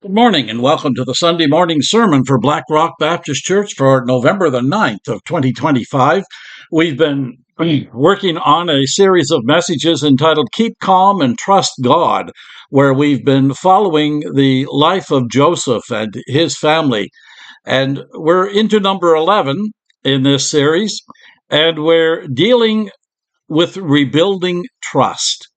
Good morning and welcome to the Sunday morning sermon for Black Rock Baptist Church for November the 9th of 2025. We've been working on a series of messages entitled Keep Calm and Trust God, where we've been following the life of Joseph and his family. And we're into number 11 in this series, and we're dealing with rebuilding trust.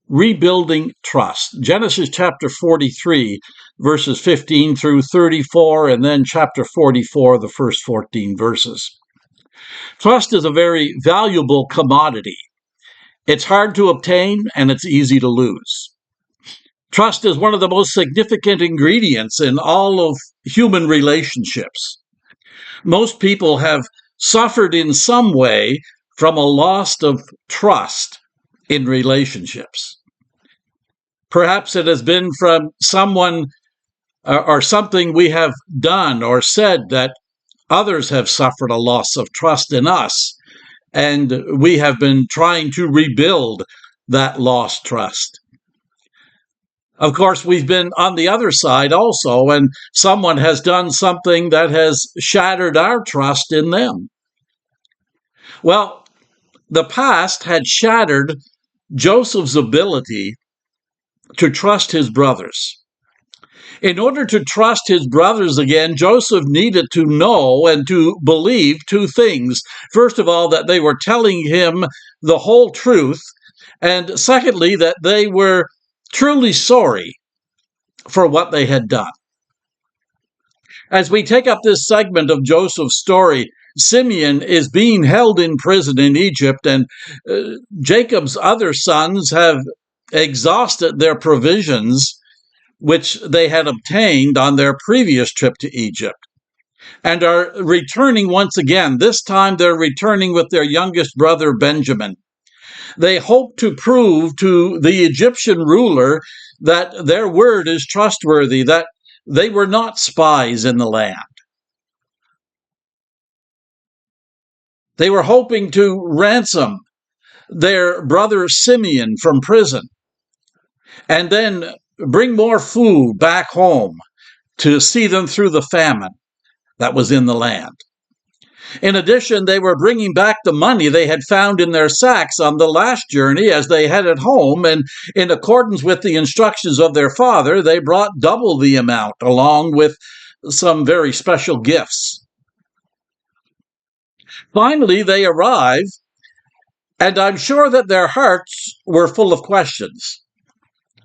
Rebuilding trust. Genesis chapter 43, verses 15 through 34, and then chapter 44, the first 14 verses. Trust is a very valuable commodity. It's hard to obtain and it's easy to lose. Trust is one of the most significant ingredients in all of human relationships. Most people have suffered in some way from a loss of trust in relationships. Perhaps it has been from someone or something we have done or said that others have suffered a loss of trust in us, and we have been trying to rebuild that lost trust. Of course, we've been on the other side also, and someone has done something that has shattered our trust in them. Well, the past had shattered Joseph's ability to trust his brothers. In order to trust his brothers again, Joseph needed to know and to believe two things. First of all, that they were telling him the whole truth, and secondly, that they were truly sorry for what they had done. As we take up this segment of Joseph's story, Simeon is being held in prison in Egypt, and Jacob's other sons have exhausted their provisions which they had obtained on their previous trip to Egypt, and are returning once again. This time they're returning with their youngest brother, Benjamin. They hope to prove to the Egyptian ruler that their word is trustworthy, that they were not spies in the land. They were hoping to ransom their brother Simeon from prison and then bring more food back home to see them through the famine that was in the land. In addition, they were bringing back the money they had found in their sacks on the last journey as they headed home, and in accordance with the instructions of their father, they brought double the amount along with some very special gifts. Finally, they arrive, and I'm sure that their hearts were full of questions.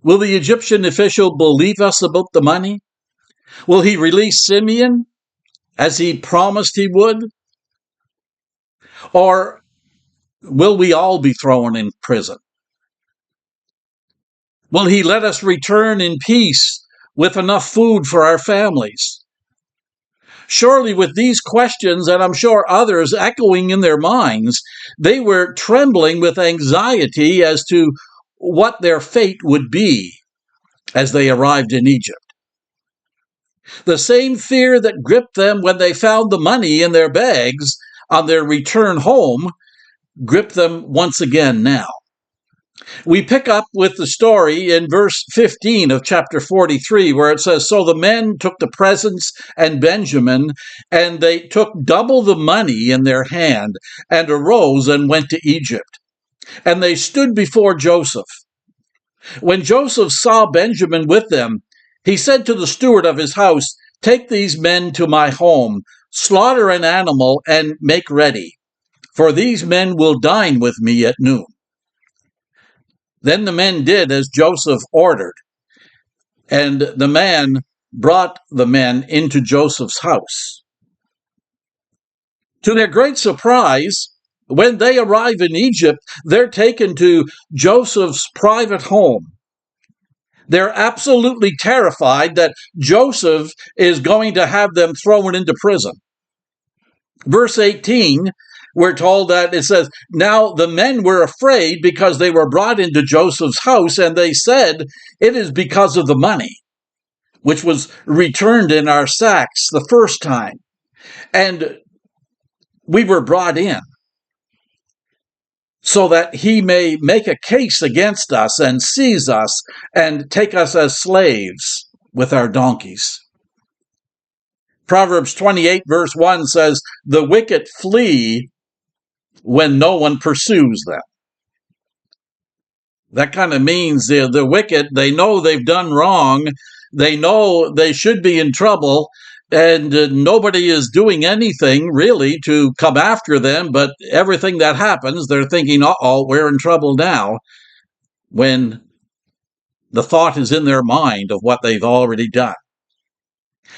Will the Egyptian official believe us about the money? Will he release Simeon as he promised he would? Or will we all be thrown in prison? Will he let us return in peace with enough food for our families? Surely, with these questions, and I'm sure others echoing in their minds, they were trembling with anxiety as to what their fate would be as they arrived in Egypt. The same fear that gripped them when they found the money in their bags on their return home gripped them once again now. We pick up with the story in verse 15 of chapter 43, where it says, "So the men took the presents and Benjamin, and they took double the money in their hand, and arose and went to Egypt. And they stood before Joseph. When Joseph saw Benjamin with them, he said to the steward of his house, 'Take these men to my home, slaughter an animal, and make ready, for these men will dine with me at noon.' Then the men did as Joseph ordered, and the man brought the men into Joseph's house. To their great surprise, when they arrive in Egypt, they're taken to Joseph's private home. They're absolutely terrified that Joseph is going to have them thrown into prison. Verse 18, we're told that it says, "Now the men were afraid because they were brought into Joseph's house, and they said, 'It is because of the money, which was returned in our sacks the first time, and we were brought in, so that he may make a case against us and seize us and take us as slaves.'" with our donkeys. Proverbs 28 verse 1 says, "The wicked flee when no one pursues them." That kind of means the wicked, they know they've done wrong, they know they should be in trouble, and nobody is doing anything really to come after them, but everything that happens, they're thinking, uh-oh, we're in trouble now, when the thought is in their mind of what they've already done.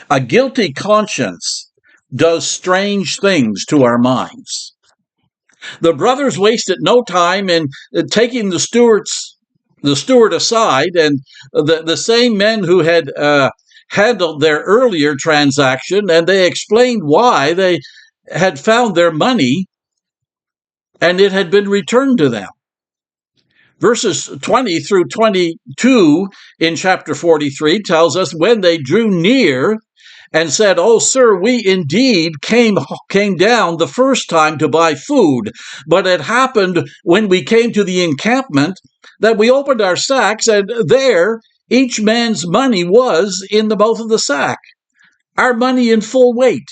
A guilty conscience does strange things to our minds. The brothers wasted no time in taking the steward aside, and the same men who had handled their earlier transaction, and they explained why they had found their money and it had been returned to them. Verses 20 through 22 in chapter 43 tells us, when they drew near and said, "Oh, sir, we indeed came down the first time to buy food, but it happened when we came to the encampment that we opened our sacks, and there each man's money was in the mouth of the sack, our money in full weight,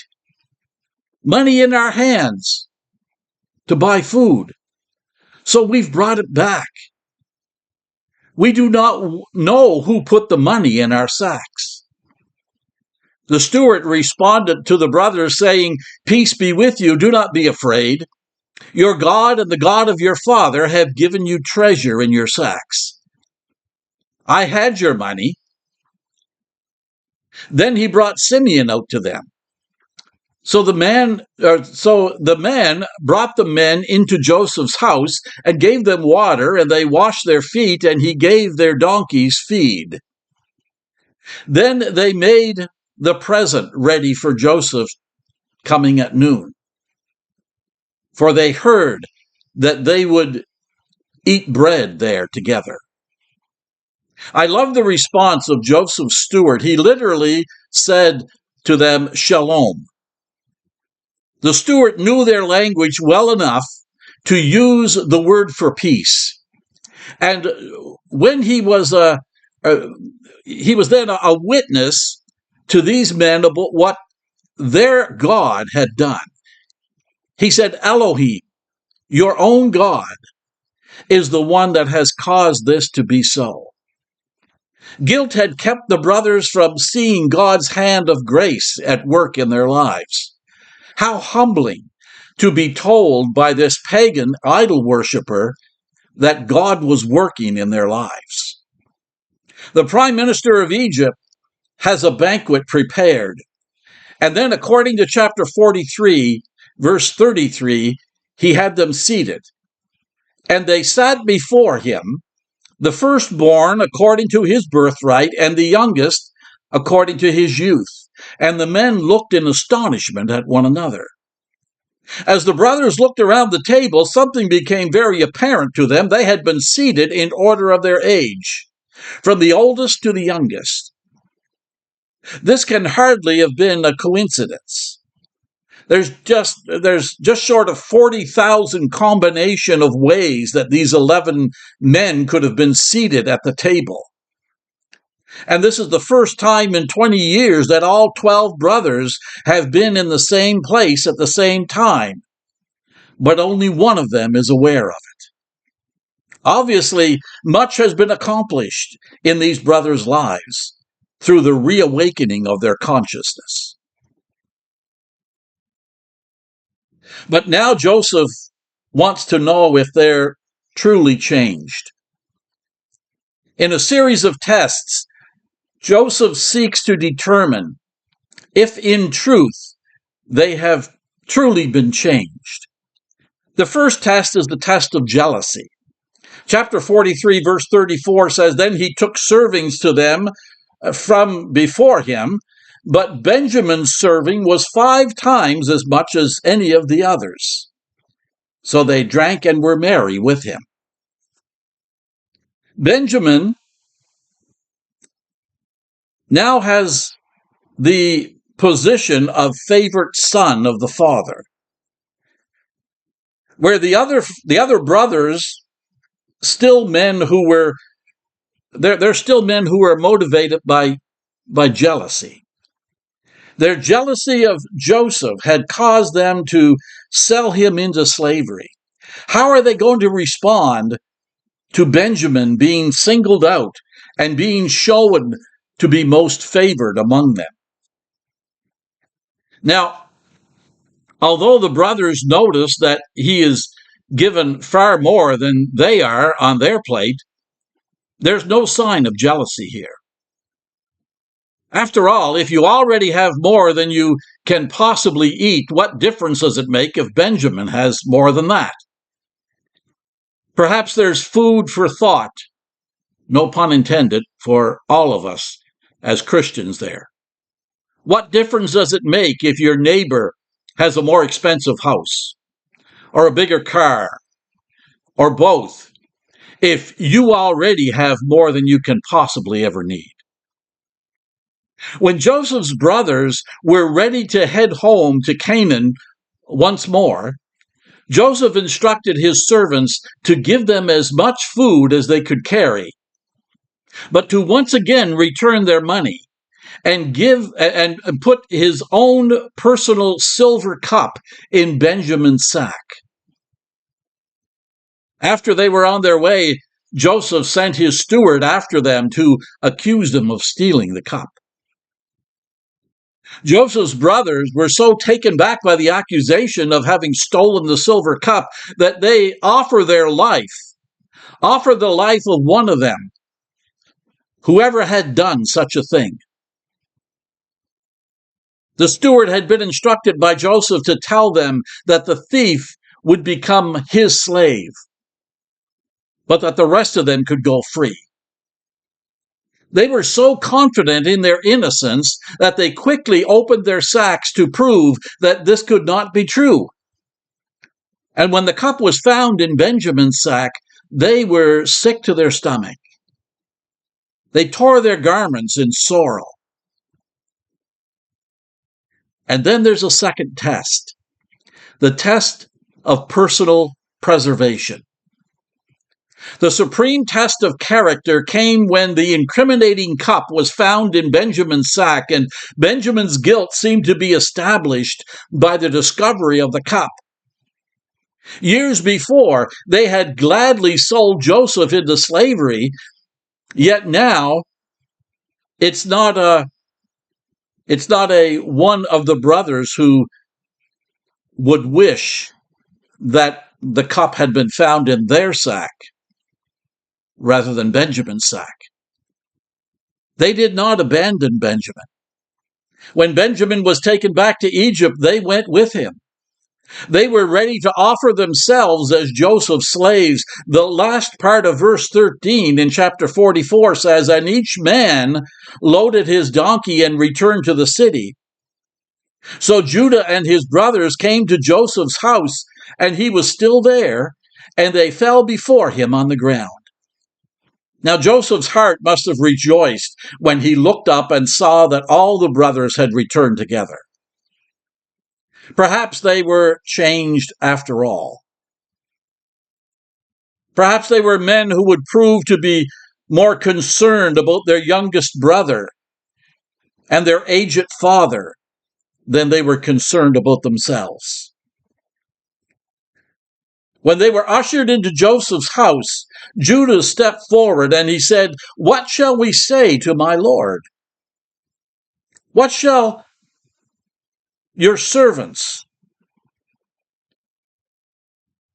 money in our hands to buy food. So we've brought it back. We do not know who put the money in our sacks." The steward responded to the brothers, saying, "Peace be with you, do not be afraid. Your God and the God of your father have given you treasure in your sacks. I had your money." Then he brought Simeon out to them. So the man brought the men into Joseph's house and gave them water, and they washed their feet, and he gave their donkeys feed. Then they made the present ready for Joseph coming at noon, for they heard that they would eat bread there together. I love the response of Joseph's steward. He literally said to them, "Shalom." The steward knew their language well enough to use the word for peace. And when he was then a witness to these men about what their God had done. He said, "Elohim, your own God, is the one that has caused this to be so." Guilt had kept the brothers from seeing God's hand of grace at work in their lives. How humbling to be told by this pagan idol worshiper that God was working in their lives. The prime minister of Egypt has a banquet prepared. And then, according to chapter 43, verse 33, he had them seated. And they sat before him, the firstborn according to his birthright, and the youngest according to his youth. And the men looked in astonishment at one another. As the brothers looked around the table, something became very apparent to them. They had been seated in order of their age, from the oldest to the youngest. This can hardly have been a coincidence. There's just short of 40,000 combination of ways that these 11 men could have been seated at the table. And this is the first time in 20 years that all 12 brothers have been in the same place at the same time, but only one of them is aware of it. Obviously, much has been accomplished in these brothers' lives through the reawakening of their consciousness. But now Joseph wants to know if they're truly changed. In a series of tests, Joseph seeks to determine if in truth they have truly been changed. The first test is the test of jealousy. Chapter 43, verse 34 says, "Then he took servings to them from before him, but Benjamin's serving was 5 times as much as any of the others. So they drank and were merry with him." Benjamin now has the position of favorite son of the father, where the other brothers, still men who were they're still men who were motivated by by jealousy. Their jealousy of Joseph had caused them to sell him into slavery. How are they going to respond to Benjamin being singled out and being shown to be most favored among them? Now, although the brothers notice that he is given far more than they are on their plate, there's no sign of jealousy here. After all, if you already have more than you can possibly eat, what difference does it make if Benjamin has more than that? Perhaps there's food for thought, no pun intended, for all of us as Christians there. What difference does it make if your neighbor has a more expensive house, or a bigger car, or both, if you already have more than you can possibly ever need? When Joseph's brothers were ready to head home to Canaan once more, Joseph instructed his servants to give them as much food as they could carry, but to once again return their money and put his own personal silver cup in Benjamin's sack. After they were on their way, Joseph sent his steward after them to accuse them of stealing the cup. Joseph's brothers were so taken back by the accusation of having stolen the silver cup that they offer the life of one of them, whoever had done such a thing. The steward had been instructed by Joseph to tell them that the thief would become his slave, but that the rest of them could go free. They were so confident in their innocence that they quickly opened their sacks to prove that this could not be true. And when the cup was found in Benjamin's sack, they were sick to their stomach. They tore their garments in sorrow. And then there's a second test, the test of personal preservation. The supreme test of character came when the incriminating cup was found in Benjamin's sack, and Benjamin's guilt seemed to be established by the discovery of the cup. Years before, they had gladly sold Joseph into slavery, yet now it's not a one of the brothers who would wish that the cup had been found in their sack rather than Benjamin's sack. They did not abandon Benjamin. When Benjamin was taken back to Egypt, they went with him. They were ready to offer themselves as Joseph's slaves. The last part of verse 13 in chapter 44 says, "And each man loaded his donkey and returned to the city. So Judah and his brothers came to Joseph's house, and he was still there, and they fell before him on the ground." Now Joseph's heart must have rejoiced when he looked up and saw that all the brothers had returned together. Perhaps they were changed after all. Perhaps they were men who would prove to be more concerned about their youngest brother and their aged father than they were concerned about themselves. When they were ushered into Joseph's house, Judah stepped forward and he said, "What shall we say to my Lord? What shall your servants?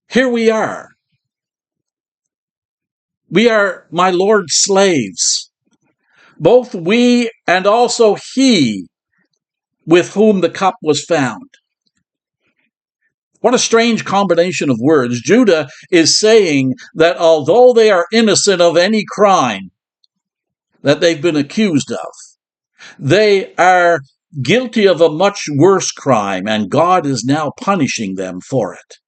Here we are. We are my Lord's slaves, both we and also he with whom the cup was found." What a strange combination of words. Judah is saying that although they are innocent of any crime that they've been accused of, they are guilty of a much worse crime, and God is now punishing them for it.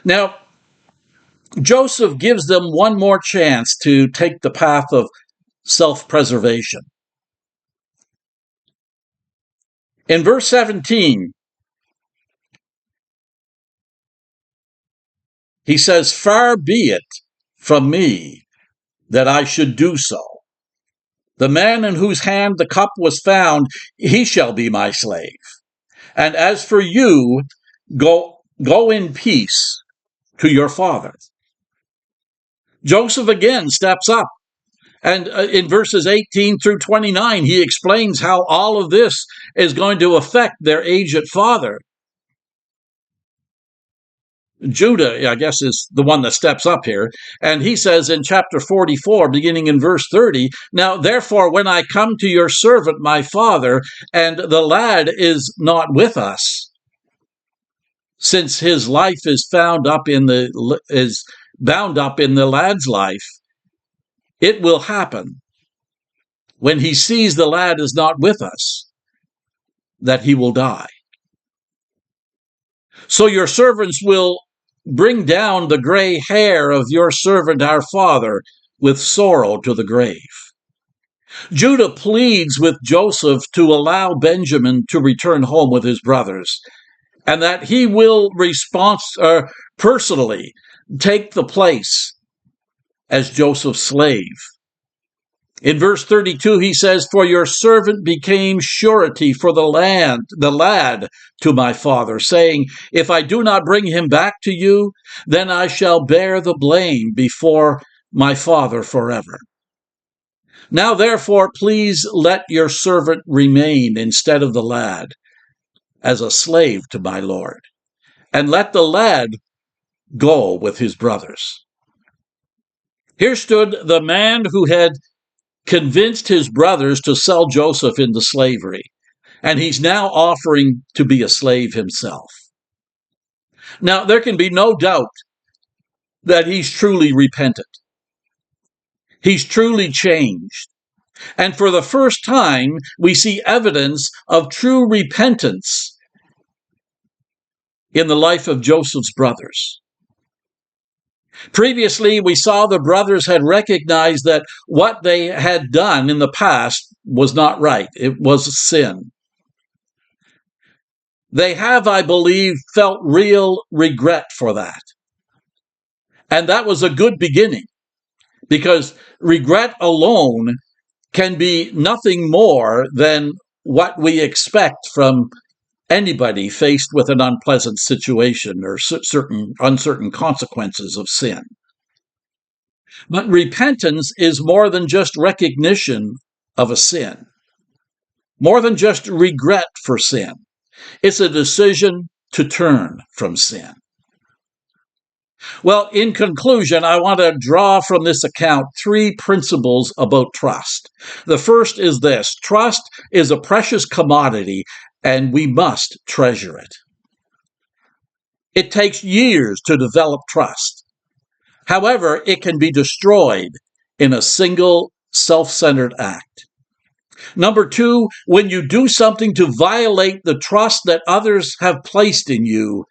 Now, Joseph gives them one more chance to take the path of self-preservation. In verse 17, he says, "Far be it from me that I should do so." The man in whose hand the cup was found, he shall be my slave. And as for you, go in peace to your father." Joseph again steps up. And in verses 18 through 29, he explains how all of this is going to affect their aged father. Judah, I guess, is the one that steps up here. And he says in chapter 44, beginning in verse 30, "Now, therefore, when I come to your servant, my father, and the lad is not with us, since his life is bound up in the lad's life, it will happen when he sees the lad is not with us, that he will die. So your servants will bring down the gray hair of your servant our father with sorrow to the grave." Judah pleads with Joseph to allow Benjamin to return home with his brothers, and that he will personally take the place as Joseph's slave. In verse 32, he says, "For your servant became surety for the lad to my father, saying, if I do not bring him back to you, then I shall bear the blame before my father forever. Now therefore, please let your servant remain instead of the lad as a slave to my lord, and let the lad go with his brothers." Here stood the man who had convinced his brothers to sell Joseph into slavery, and he's now offering to be a slave himself. Now, there can be no doubt that he's truly repentant. He's truly changed. And for the first time, we see evidence of true repentance in the life of Joseph's brothers. Previously, we saw the brothers had recognized that what they had done in the past was not right. It was sin. They have, I believe, felt real regret for that. And that was a good beginning, because regret alone can be nothing more than what we expect from anybody faced with an unpleasant situation or certain uncertain consequences of sin. But repentance is more than just recognition of a sin, more than just regret for sin. It's a decision to turn from sin. Well, in conclusion, I want to draw from this account three principles about trust. The first is this: trust is a precious commodity, and we must treasure it. It takes years to develop trust. However, it can be destroyed in a single self-centered act. Number two, when you do something to violate the trust that others have placed in you,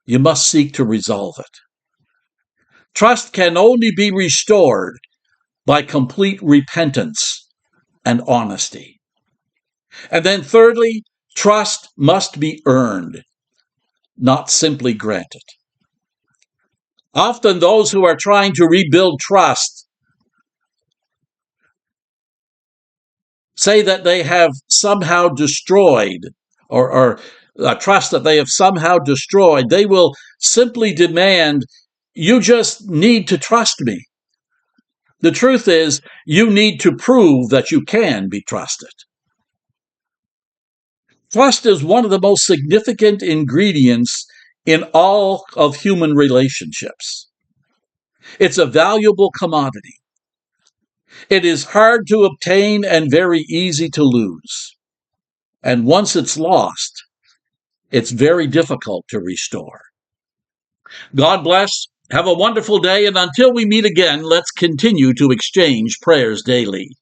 you must seek to resolve it. Trust can only be restored by complete repentance and honesty. And then thirdly, trust must be earned, not simply granted. Often those who are trying to rebuild trust say that they have somehow destroyed, or trust that they have somehow destroyed. They will simply demand, "You just need to trust me." The truth is, you need to prove that you can be trusted. Trust is one of the most significant ingredients in all of human relationships. It's a valuable commodity. It is hard to obtain and very easy to lose. And once it's lost, it's very difficult to restore. God bless. Have a wonderful day, and until we meet again, let's continue to exchange prayers daily.